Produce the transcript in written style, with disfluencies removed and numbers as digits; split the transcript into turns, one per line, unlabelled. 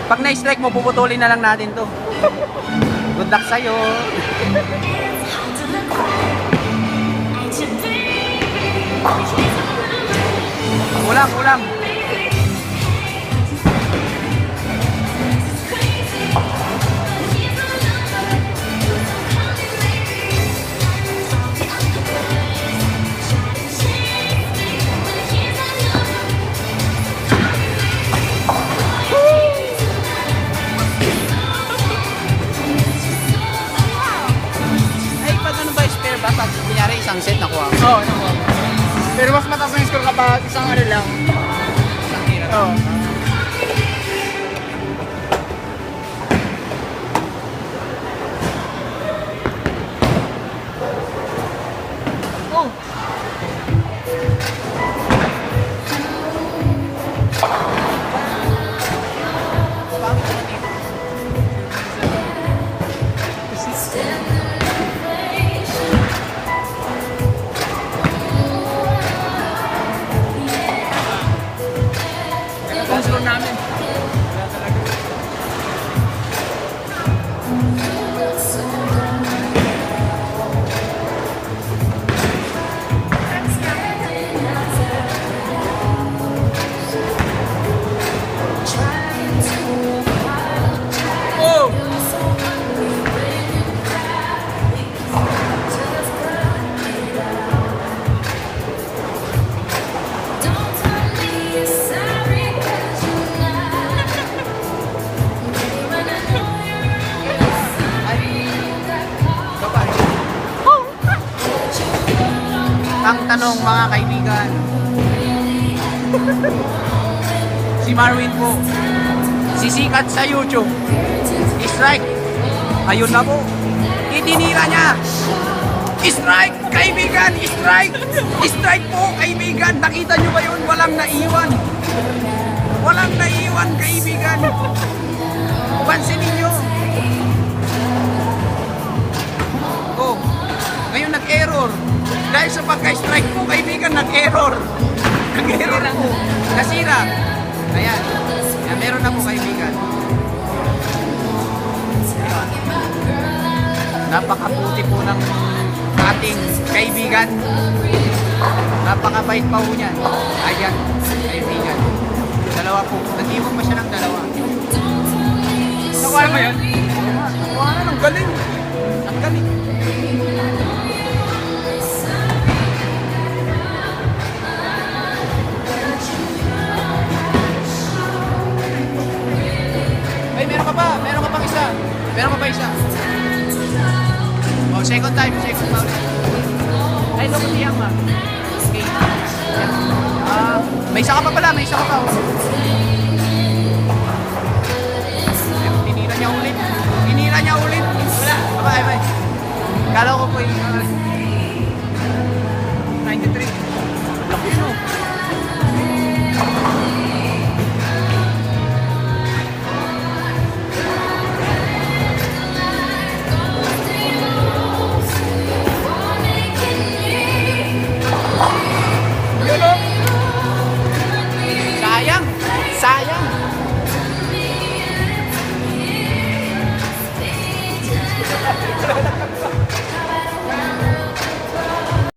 Pag na-strike mo, puputulin na lang natin to. Good luck sa'yo. Ulam, ulam. Pag kunyari isang set nakuha mo.
Oo, nakuha mo. Pero mas mataas yung score kapag isang ano lang.
Isang tira.
Oo. Oh. Sponsor namin. Oh!
Ang tanong mga kaibigan, si Marwin po, sisikat sa YouTube, strike, ayun na po, itinira niya, strike kaibigan, strike po kaibigan, nakita nyo ba yun, walang naiwan kaibigan, pansinin nyo, oh, ngayon nag-error. Dahil sa pagka-strike po, kaibigan, nag-error po. Nasira. Ayan. Ayan, meron na po, kaibigan. Napakaputi po ng ating kaibigan. Napakabait pa po niyan. Ayan, kaibigan. Dalawa po. Nag-iwan pa siya ng dalawa.
Nakuha mo yun?
Nakuha na, ang galing. Ang galing. Meron ka pang isa. Meron ka pa isa. Oh, second time ulit. Ay, loko tiyang ma. Okay. May isa ka pa pala, may isa ka pa. Oh.